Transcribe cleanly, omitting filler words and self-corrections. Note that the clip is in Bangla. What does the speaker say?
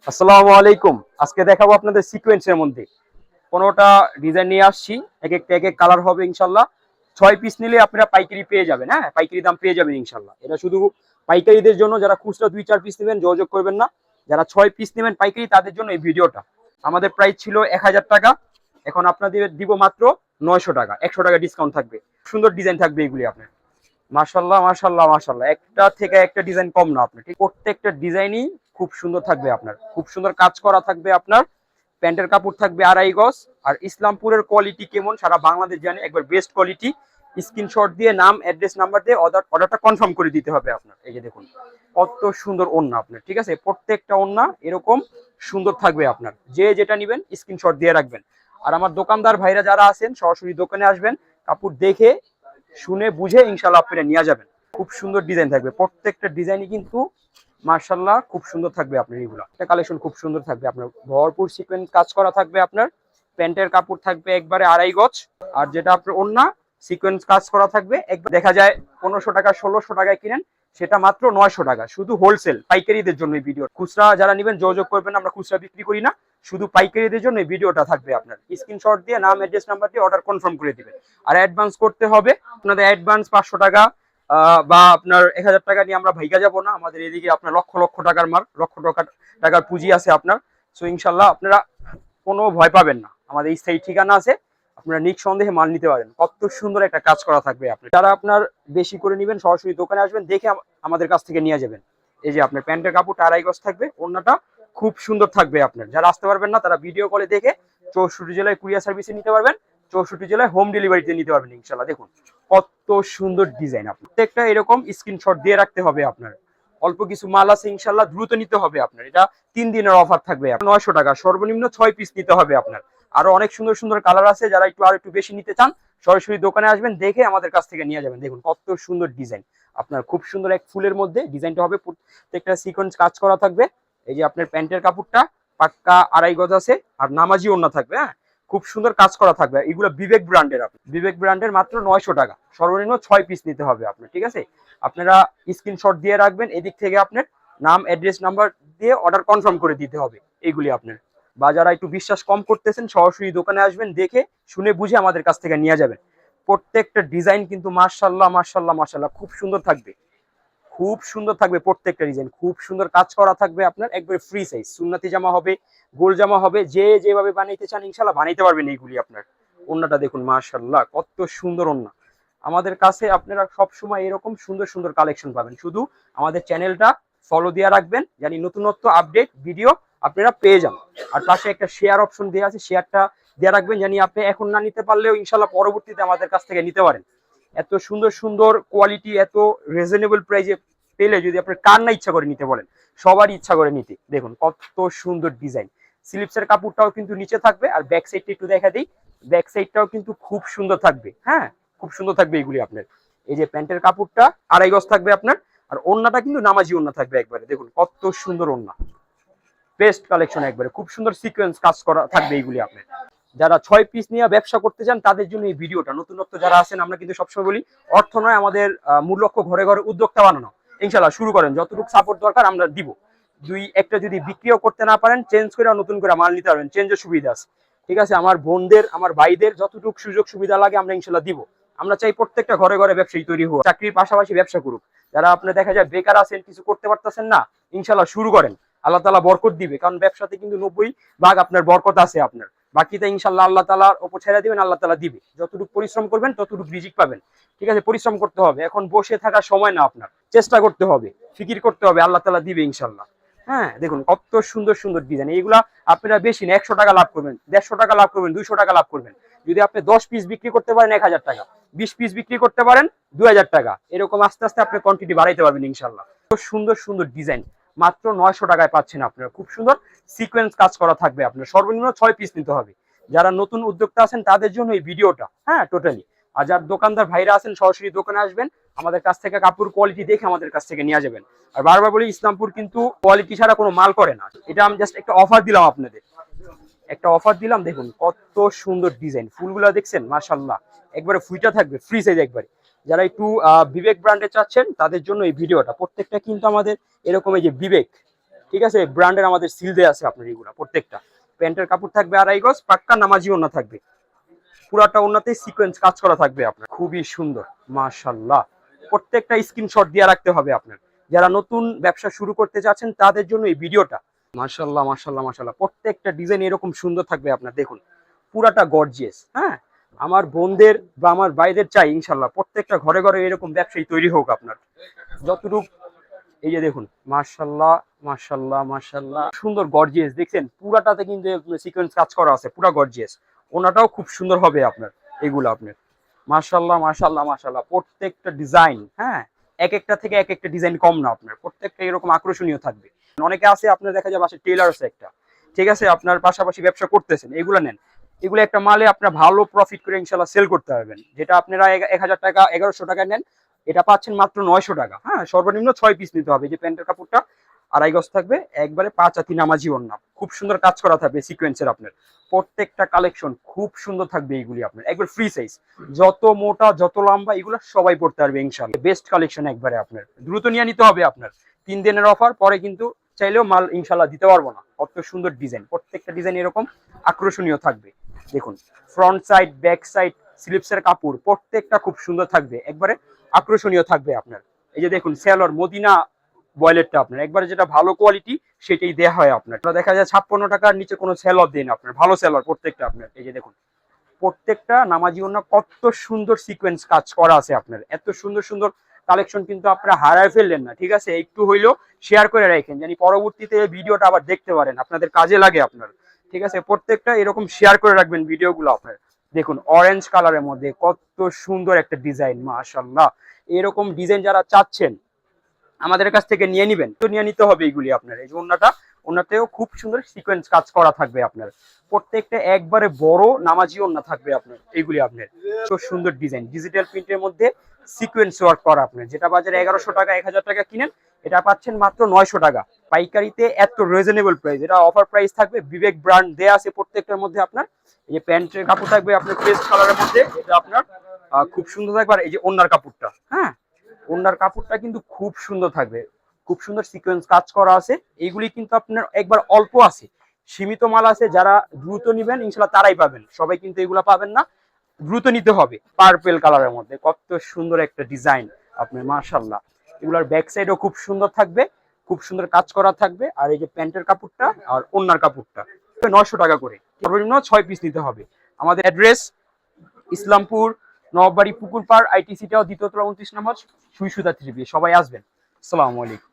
আসসালামু আলাইকুম। আজকে দেখাবো আপনাদের সিকোয়েন্সের মধ্যে 15টা ডিজাইন নিয়ে আসছি। এক এক কালার হবে ইনশাল্লাহ। 6 পিস নিলে আপনারা পাইকারি পেয়ে যাবেন। হ্যাঁ, পাইকারি দাম পেয়ে যাবেন ইনশাল্লাহ। এটা শুধু পাইকারিদের জন্য, যারা খুচরা 2-4 পিস নেবেন যোগাযোগ করবেন না। যারা 6 পিস নেবেন পাইকারি, তাদের জন্য এই ভিডিওটা। আমাদের প্রাইস ছিল 1000 টাকা, এখন আপনাদের দিব মাত্র 900 টাকা। 100 টাকা ডিসকাউন্ট থাকবে। সুন্দর ডিজাইন থাকবে এগুলি আপনার। মাশাল্লাহ মাশাল্লাহ মাশাল্লাহ, একটা থেকে একটা ডিজাইন কম না আপনার, ঠিক প্রত্যেকটা ডিজাইনই খুব সুন্দর থাকবে আপনার, খুব সুন্দর কাজ করা থাকবে আপনার। প্যান্টের কাপড় থাকবে 2.5 গজ। আর ইসলামপুরের কোয়ালিটি কেমন সারা বাংলাদেশ জানে, একবার বেস্ট কোয়ালিটি। স্ক্রিনশট দিয়ে নাম, অ্যাড্রেস, নাম্বার দিয়ে অর্ডারটা কনফার্ম করে দিতে হবে আপনার। এই যে দেখুন কত সুন্দর ওড়না আপনার, ঠিক আছে, প্রত্যেকটা ওড়না এরকম সুন্দর থাকবে আপনার। যে যেটা নেবেন স্ক্রিনশট দিয়ে রাখবেন। আর আমার দোকানদার ভাইরা যারা আছেন সরাসরি দোকানে আসবেন, কাপড় দেখে শুনে বুঝে ইনশাল্লাহ আপনারা নিয়ে যাবেন। খুব সুন্দর ডিজাইন থাকবে, প্রত্যেকটা ডিজাইনই কিন্তু মার্শাল্লাহ খুব সুন্দর থাকবে আপনার। এইগুলো একটা কালেকশন খুব সুন্দর থাকবে আপনার, ভরপুর সিকোয়েন্স কাজ করা থাকবে আপনার। প্যান্টের কাপড় থাকবে একবারে 2.5 গজ। আর যেটা আপনার ওড়না সিকোয়েন্স কাজ করা থাকবে, একবার দেখা যায় 1500 টাকা 1600 টাকায় কিনেন, সেটা মাত্র 900 টাকা। শুধু হোলসেল পাইকারিদের জন্য এই ভিডিও। খুচরা যারা নেবেন যোগাযোগ করবেন, আমরা খুচরা বিক্রি করি না, শুধু পাইকারিদের জন্য এই ভিডিওটা থাকবে আপনার। স্ক্রিনশট দিয়ে নাম, অ্যাড্রেস, নাম্বার দিয়ে অর্ডার কনফার্ম করে দিবেন। আর অ্যাডভান্স করতে হবে আপনাদের, অ্যাডভান্স 500 টাকা বা আপনার 1000 টাকা নিয়ে আমরা ভাইগা যাব না। আমাদের এদিকে আপনার লক্ষ লক্ষ টাকার মাল, লক্ষ টাকার পুঁজি আছে আপনার। সো ইনশাল্লাহ আপনারা কোনো ভয় পাবেন না, আমাদের স্থায়ী ঠিকানা আছে, আপনারা নিঃসন্দেহে মাল নিতে পারেন। কত সুন্দর একটা কাজ করা থাকবে আপনার। যারা আপনার বেশি করে নেবেন সরাসরি দোকানে আসবেন, দেখে আমাদের কাছ থেকে নিয়ে যাবেন। এই যে আপনার প্যান্টের কাপড়টা 2.5 গজ থাকবে, ওড়নাটা খুব সুন্দর থাকবে আপনার। যারা আসতে পারবেন না তারা ভিডিও কলে দেখে 64 জেলায় কুরিয়ার সার্ভিসে নিতে পারবেন, 64 জেলায় হোম ডেলিভারিতে নিতে পারবেন ইনশাল্লাহ। দেখুন কত সুন্দর ডিজাইন। আপনার প্রত্যেকটা এরকম স্ক্রিনশট দিয়ে রাখতে হবে আপনার। অল্প কিছু মাল আছে ইনশাল্লাহ, দ্রুত নিতে হবে আপনার। এটা 3 দিনের অফার থাকবে, 900 টাকা, সর্বনিম্ন 6 পিস নিতে হবে আপনার। আরো অনেক সুন্দর সুন্দর কালার আছে, যারা একটু বেশি নিতে চান সরাসরি দোকানে আসবেন, দেখে আমাদের কাছ থেকে নিয়ে যাবেন। দেখুন কত সুন্দর ডিজাইন আপনার, খুব সুন্দর এক ফুলের মধ্যে ডিজাইনটা হবে, প্রত্যেকটা সিকোয়েন্স কাজ করা থাকবে। এই যে আপনার প্যান্টের কাপড়টা পাক্কা 2.5 গজ আছে, আর নামাজি ওড়না থাকবে। হ্যাঁ, খুব সুন্দর কাজ করা থাকবে। এগুলো বিবেক ব্র্যান্ডের, বিবেক ব্র্যান্ডের, মাত্র 900 টাকা, সর্বনিম্ন 6 পিস নিতে হবে আপনার, ঠিক আছে। আপনারা স্ক্রিনশট দিয়ে রাখবেন, এদিক থেকে আপনার নাম, অ্যাড্রেস, নাম্বার দিয়ে অর্ডার কনফার্ম করে দিতে হবে এইগুলি আপনার। বা যারা একটু বিশ্বাস কম করতেছেন সরাসরি দোকানে আসবেন, দেখে শুনে বুঝে আমাদের কাছ থেকে নিয়ে যাবেন। প্রত্যেকটা ডিজাইন কিন্তু মাশাল্লাহ মাশাল্লাহ মাশাল্লাহ খুব সুন্দর থাকবে, খুব সুন্দর থাকবে। প্রত্যেকটা ডিজাইন খুব সুন্দর কাজ করা থাকবে আপনার, একবারে ফ্রি সাইজ। সুন্নতি জামা হবে, গোল জামা হবে, যে যেভাবে বানাইতে চান ইনশাল্লাহ বানাইতে পারবেন এইগুলি আপনার। ওন্নাটা দেখুন মাশাল্লাহ কত সুন্দর ওন্না। আমাদের কাছে আপনারা সব সময় এরকম সুন্দর সুন্দর কালেকশন পাবেন। শুধু আমাদের চ্যানেলটা ফলো দিয়ে রাখবেন, জানি নতুনত্ব আপডেট ভিডিও আপনারা পেয়ে যান। আর পাশে একটা শেয়ার অপশন দেওয়া আছে, শেয়ারটা দিয়ে রাখবেন, জানি আপনি এখন না নিতে পারলেও ইনশাল্লাহ পরবর্তীতে আমাদের কাছ থেকে নিতে পারেন। এত সুন্দর সুন্দর কোয়ালিটি এত রিজনেবল প্রাইসে পেলে যদি আপনার কার না ইচ্ছা করে নিতে বলেন, সবারই ইচ্ছা করে নিতে। দেখুন কত সুন্দর ডিজাইন। স্লিপসের কাপড়টাও কিন্তু নিচে থাকবে। আর ব্যাক সাইডটা একটু দেখা দিই, ব্যাক সাইডটাও কিন্তু খুব সুন্দর থাকবে। হ্যাঁ, খুব সুন্দর থাকবে এগুলি আপনার। এই যে প্যান্টের কাপড়টা 2.5 গজ থাকবে আপনার, আর ওড়নাটা কিন্তু নামাজি ওড়না থাকবে একবারে। দেখুন কত সুন্দর ওড়না, বেস্ট কালেকশন একবারে। খুব সুন্দর সিকোয়েন্স কাজ করা থাকবে এইগুলি আপনার। যারা 6 পিস নিয়ে ব্যবসা করতে চান তাদের জন্য এই ভিডিওটা। নতুনত্ব যারা আছেন, আমরা কিন্তু সবসময় বলি অর্থ নয়, আমাদের মূল লক্ষ্য ঘরে ঘরে উদ্যোক্তা বানানো। ইনশাল্লাহ শুরু করেন, যতটুকু সাপোর্ট দরকার আমরা দিব। দুই একটা যদি বিক্রিও করতে না পারেন, চেঞ্জ করে নতুন করে মাল নিতে পারবেন, চেঞ্জের সুবিধা আছে, ঠিক আছে। আমার বোনদের, আমার ভাইদের যতটুকু সুযোগ সুবিধা লাগে আমরা ইনশাল্লাহ দিব। আমরা চাই প্রত্যেকটা ঘরে ঘরে ব্যবসায়ী তৈরি হোক, চাকরির পাশাপাশি ব্যবসা করুক। যারা আপনার দেখা যায় বেকার আছেন, কিছু করতে পারতেছেন না, ইনশাল্লাহ শুরু করেন, আল্লাহ তাআলা বরকত দিবে। কারণ ব্যবসাতে কিন্তু 90% আপনার বরকত আছে আপনার, বাকিটা ইনশাল্লাহ আল্লাহ তাআলার উপর ছেড়ে দিবেন, আল্লাহ তাআলা দিবে। যতটুকু পরিশ্রম করবেন ততটুকু রিজিক পাবেন, ঠিক আছে। পরিশ্রম করতে হবে, এখন বসে থাকার সময় না আপনার, চেষ্টা করতে হবে, ফিকির করতে হবে, আল্লাহ তাআলা দিবে ইনশাল্লাহ। হ্যাঁ, দেখুন কত সুন্দর সুন্দর ডিজাইন। এইগুলা আপনারা বেশি না 100 টাকা লাভ করবেন, 150 টাকা লাভ করবেন, 200 টাকা লাভ করবেন। যদি আপনি 10 পিস বিক্রি করতে পারেন 1000 টাকা, 20 পিস বিক্রি করতে পারেন 2000 টাকা, এরকম আস্তে আস্তে আপনি কোয়ান্টিটি বাড়াইতে পারবেন ইনশাল্লাহ। সুন্দর সুন্দর ডিজাইন মাত্র 900 টাকায় পাচ্ছেন আপনারা। খুব সুন্দর সিকোয়েন্স কাজ করা থাকবে আপনার, সর্বনিম্ন 6 পিস নিতে হবে। যারা নতুন উদ্যোক্তা আছেন তাদের জন্য এই ভিডিওটা। হ্যাঁ, টোটালি। আর যার দোকানদার ভাইরা আছেন সরাসরি দোকানে আসবেন, আমাদের কাছ থেকে কাপড় কোয়ালিটি দেখে আমাদের কাছ থেকে নিয়ে যাবেন। আর বারবার বলি, ইসলামপুর কিন্তু কোয়ালিটি ছাড়া কোনো মাল করে না। এটা আমি জাস্ট একটা অফার দিলাম আপনাদের, একটা অফার দিলাম। দেখুন কত সুন্দর ডিজাইন, ফুলগুলা দেখছেন মাশাআল্লাহ, একবারে ফুইটা থাকবে, ফ্রি সাইজ একবারে। যারা একটু বিবেক ব্র্যান্ডে চাচ্ছেন তাদের জন্য এই ভিডিওটা। প্রত্যেকটা কিন্তু আমাদের এরকম, এই যে বিবেক, ঠিক আছে, ব্র্যান্ডের আমাদের সিল দেয়া আছে আপনার এগুলা প্রত্যেকটা। প্যান্টের কাপড় থাকবে 2.5 গজ, পাক্কা নামাজি ওড়না থাকবে, পুরাটা ওড়নাতে সিকোয়েন্স কাজ করা থাকবে আপনার, খুবই সুন্দর মাশাআল্লাহ। প্রত্যেকটা স্ক্রিনশট দিয়ে রাখতে হবে আপনার, যারা নতুন ব্যবসা শুরু করতে যাচ্ছেন তাদের জন্য এই ভিডিওটা। মাশাআল্লাহ মাশাআল্লাহ মাশাআল্লাহ, প্রত্যেকটা ডিজাইন এরকম সুন্দর থাকবে আপনার, দেখুন পুরাটা গর্জিয়াস। হ্যাঁ, আমার বোনদের বা আমার ভাইদের চাই ইনশাআল্লাহ প্রত্যেকটা ঘরে ঘরে এরকম ব্যবসায়ী তৈরি হোক আপনার, যতটুকু। এই যে দেখুন মাশাআল্লাহ মাশাআল্লাহ মাশাআল্লাহ, সুন্দর গর্জিয়াস, দেখছেন পুরাটাতে কিন্তু সিকোয়েন্স কাজ করা আছে, পুরা গর্জিয়াস। ওনাটাও খুব সুন্দর হবে আপনার এগুলো আপনার, মাশাআল্লাহ মাশাআল্লাহ মাশাআল্লাহ। প্রত্যেকটা ডিজাইন, হ্যাঁ, এক একটা থেকে এক একটা ডিজাইন কম না আপনার, প্রত্যেকটা এরকম আকর্ষণীয় থাকবে। অনেকে আছে আপনার দেখা যায় বাসায় টেলার আছে একটা, ঠিক আছে, আপনার পাশাপাশি ব্যবসা করতেছেন, এগুলো নেন, এগুলো একটা মালে আপনার ভালো প্রফিট করে ইনশাল্লাহ সেল করতে পারবেন। যেটা আপনারা 1000 টাকা 1100 টাকা নেন, এটা পাচ্ছেন মাত্র 900 টাকা। হ্যাঁ, সর্বনিম্ন 6 পিস নিতে হবে। যে প্যান্টের কাপড়টা 2.5 গজ থাকবে, একবারে 5 হাতি নামাজি ওড়না, খুব সুন্দর কাজ করা থাকবে সিকোয়েন্সের আপনার। প্রত্যেকটা কালেকশন খুব সুন্দর থাকবে এইগুলি আপনার, একবার ফ্রি সাইজ, যত মোটা যত লম্বা এগুলো সবাই পড়তে পারবে ইনশাল্লাহ। বেস্ট কালেকশন একবারে আপনার, দ্রুত নিয়ে নিতে হবে আপনার, 3 দিনের অফার, পরে কিন্তু চাইলেও মাল ইনশাল্লাহ দিতে পারবো না। কত সুন্দর ডিজাইন, প্রত্যেকটা ডিজাইন এরকম আকর্ষণীয় থাকবে। দেখুন ফ্রন্ট সাইড ব্যাক সাইড স্লিপসের কাপড় প্রত্যেকটা খুব সুন্দর থাকবে, একবারে আকর্ষণীয় থাকবে আপনার। এই যে দেখুন সেলর মদিনা বয়েলেটটা আপনার একবারে যেটা ভালো কোয়ালিটি সেটাই দেয়া হয় আপনার। দেখা যায় 56 টাকার নিচে কোনো সেলর দেন আপনার, ভালো সেলর প্রত্যেকটা আপনার। এই যে দেখুন প্রত্যেকটা নামাজি ওড়না কত সুন্দর সিকোয়েন্স কাজ করা আছে আপনার, এত সুন্দর সুন্দর কালেকশন কিন্তু আপনারা হারায় ফেললেন না। ঠিক আছে, একটু হইলেও শেয়ার করে রাখেন, জানি পরবর্তীতে ভিডিওটা আবার দেখতে পারেন, আপনাদের কাজে লাগে আপনার। ঠিক আছে, প্রত্যেকটা এরকম শেয়ার করে রাখবেন ভিডিওগুলো আপনার। দেখুন অরেঞ্জ কালারের মধ্যে কত সুন্দর একটা ডিজাইন, মাশাআল্লাহ। এরকম ডিজাইন যারা চাচ্ছেন আমাদের কাছ থেকে নিয়ে নিবেন, তো নিয়ে নিতে হবে এইগুলি আপনার। এই যে ওন্নাতেও খুব সুন্দর সিকোয়েন্স কাজ করা থাকবে আপনার, প্রত্যেকটা একবারে বড় নামাজি ওন্না থাকবে আপনার। এইগুলি আপনার খুব সুন্দর ডিজাইন, ডিজিটাল প্রিন্টের মধ্যে সিকোয়েন্স ওয়ার্ক করা আপনার, যেটা বাজারে 1100 টাকা 1000 টাকা কিনেন, এটা পাচ্ছেন মাত্র 900 টাকা পাইকারিতে, এত রিজনেবল প্রাইস। এটা অফার প্রাইস থাকবে, বিবেক ব্র্যান্ড দেয়া আছে প্রত্যেকটার মধ্যে আপনার। এই যে প্যান্টের কাপড় থাকবে আপনার পেস্ট কালারের মধ্যে, এটা আপনার খুব সুন্দর থাকবে। আর এই যে ওন্নার কাপড়টা, হ্যাঁ, ওন্নার কাপড়টা কিন্তু খুব সুন্দর থাকবে, খুব সুন্দর সিকোয়েন্স কাজ করা আছে। এইগুলি কিন্তু আপনার একবার অল্প আছে, সীমিত মাল আছে, যারা দ্রুত নিবেন ইনশাল্লাহ তারাই পাবেন, সবাই কিন্তু এগুলা পাবেন না, দ্রুত নিতে হবে। পার্পেল কালারের মধ্যে কত সুন্দর একটা ডিজাইন আপনার, মাশাআল্লাহ। এগুলার ব্যাক সাইডও খুব সুন্দর থাকবে, খুব সুন্দর কাজ করা থাকবে। আর এই যে প্যান্টের কাপড়টা আর ওন্নার কাপড়টা 900 টাকা করে, সর্বনিম্ন 6 পিস নিতে হবে। আমাদের অ্যাড্রেস ইসলামপুর নববাড়ি পুকুরপাড়, আইটিসিটাও দ্বিতীয় তলা 29 নম্বর, সুই সুতা 3B। সবাই আসবেন। আসসালামু আলাইকুম।